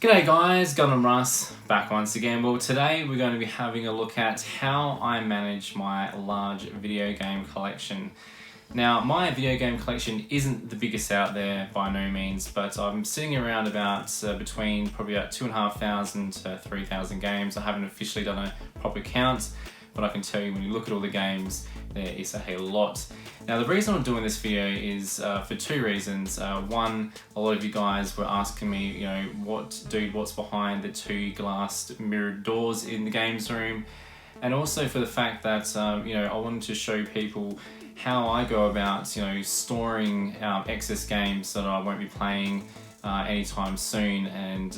G'day guys, Gundam Russ back once again. Well, today we're going to be having a look at how I manage my large video game collection. Now, my video game collection isn't the biggest out there by no means, but I'm sitting around about between probably about 2,500 to 3,000 games. I haven't officially done a proper count, but I can tell you when you look at all the games, there is a lot. Now, the reason I'm doing this video is for two reasons. One, a lot of you guys were asking me, you know, what's behind the two glassed mirrored doors in the games room, and also for the fact that you know, I wanted to show people how I go about, you know, storing excess games that I won't be playing anytime soon, and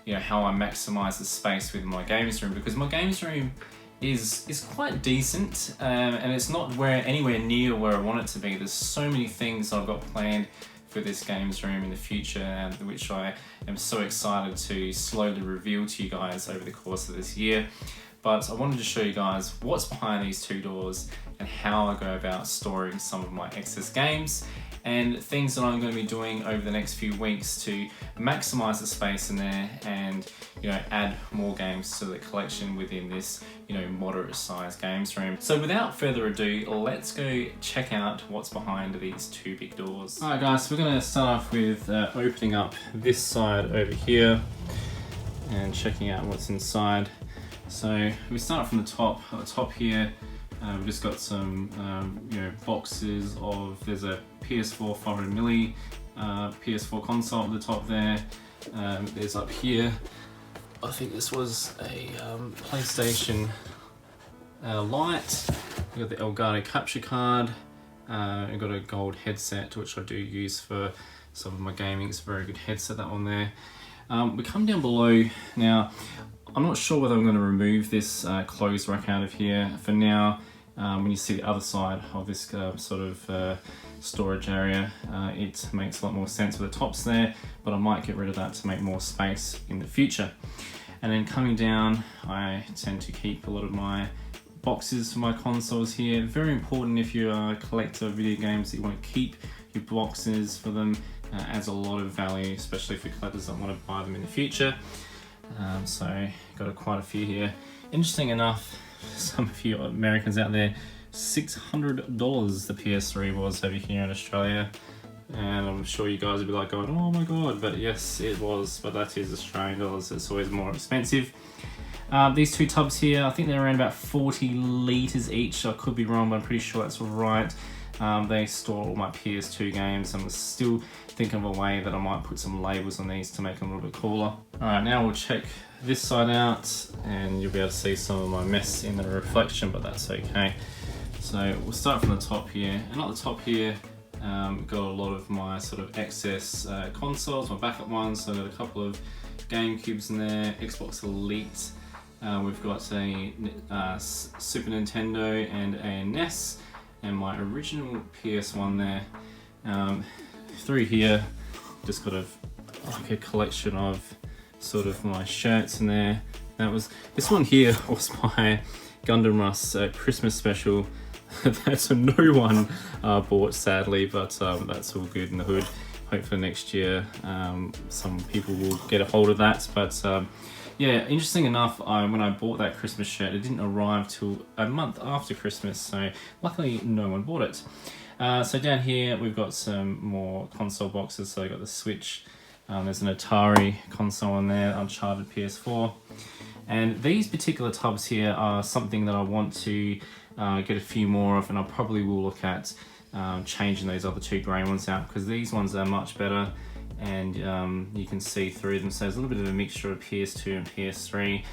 you know, how I maximize the space within my games room, because my games room is quite decent, and it's not anywhere near where I want it to be. There's so many things I've got planned for this games room in the future, and which I am so excited to slowly reveal to you guys over the course of this year. But I wanted to show you guys what's behind these two doors and how I go about storing some of my excess games, and things that I'm going to be doing over the next few weeks to maximize the space in there and, you know, add more games to the collection within this, you know, moderate sized games room. So without further ado, let's go check out what's behind these two big doors. Alright guys, so we're going to start off with opening up this side over here and checking out what's inside. So we start from the top. At the top here, we've just got some you know, boxes of, there's a PS4 500mm PS4 console at the top there. There's up here, I think this was a PlayStation Lite. We've got the Elgato capture card. I've got a gold headset, which I do use for some of my gaming. It's a very good headset, that one there. We come down below. Now, I'm not sure whether I'm going to remove this clothes rack out of here. For now, when you see the other side of this sort of storage area, it makes a lot more sense with the tops there, but I might get rid of that to make more space in the future. And then coming down, I tend to keep a lot of my boxes for my consoles here. Very important if you're a collector of video games that you want to keep your boxes for them. Adds a lot of value, especially for collectors that want to buy them in the future. So got quite a few here. Interesting enough, some of you Americans out there, $600 the PS3 was over here in Australia, and I'm sure you guys would be like going, oh my god, but yes it was, but that is Australian dollars, it's always more expensive. These two tubs here, I think they're around about 40 litres each. I could be wrong, but I'm pretty sure that's right. They store all my PS2 games, and I'm still thinking of a way that I might put some labels on these to make them a little bit cooler. Alright, now we'll check this side out, and you'll be able to see some of my mess in the reflection, but that's okay. So we'll start from the top here, and at the top here, got a lot of my sort of excess consoles, my backup ones. So I've got a couple of GameCubes in there, Xbox Elite, we've got a Super Nintendo and a NES, and my original PS1 there. Through here, just got like a collection of sort of my shirts in there. This one here was my Gundam Russ Christmas special. That's no one bought, sadly, but that's all good in the hood. Hopefully next year some people will get a hold of that. But yeah, interesting enough, when I bought that Christmas shirt, it didn't arrive till a month after Christmas, so luckily no one bought it. So down here we've got some more console boxes. So I got the Switch, there's an Atari console in there, Uncharted PS4, and these particular tubs here are something that I want to get a few more of, and I probably will look at changing those other two grey ones out, because these ones are much better, and you can see through them. So there's a little bit of a mixture of PS2 and PS3,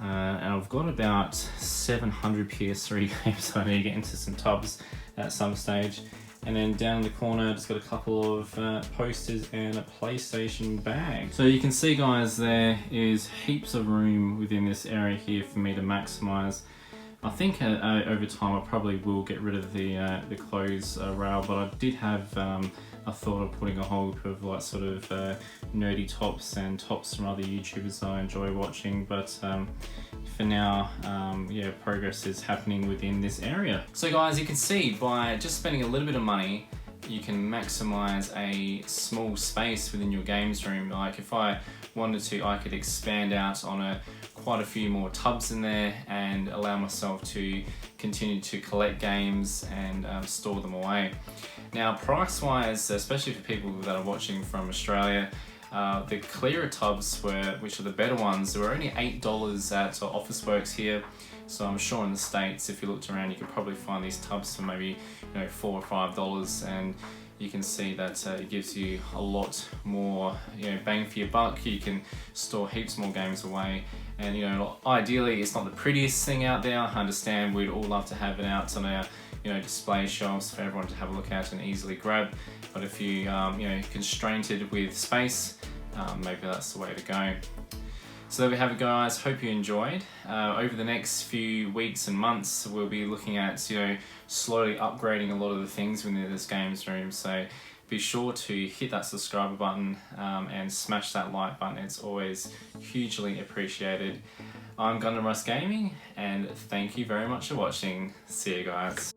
and I've got about 700 PS3 games, so I need to get into some tubs at some stage. And then down in the corner, just got a couple of posters and a PlayStation bag. So you can see, guys, there is heaps of room within this area here for me to maximize. I think over time I probably will get rid of the clothes rail, but I did have a thought of putting a whole heap of like sort of nerdy tops and tops from other YouTubers that I enjoy watching, but for now, yeah, progress is happening within this area. So guys, you can see by just spending a little bit of money, you can maximize a small space within your games room. Like if I wanted to, I could expand out on quite a few more tubs in there and allow myself to continue to collect games and store them away. Now, price wise, especially for people that are watching from Australia, the clearer tubs which are the better ones, they were only $8 at Officeworks here. So I'm sure in the States, if you looked around, you could probably find these tubs for maybe $4 or $5, and you can see that it gives you a lot more bang for your buck. You can store heaps more games away, and ideally it's not the prettiest thing out there. I understand we'd all love to have it out on our display shelves for everyone to have a look at and easily grab, but if you constrained with space, maybe that's the way to go. So there we have it, guys. Hope you enjoyed. Over the next few weeks and months, we'll be looking at slowly upgrading a lot of the things within this games room. So be sure to hit that subscriber button and smash that like button. It's always hugely appreciated. I'm Gundam Russ Gaming, and thank you very much for watching. See you guys.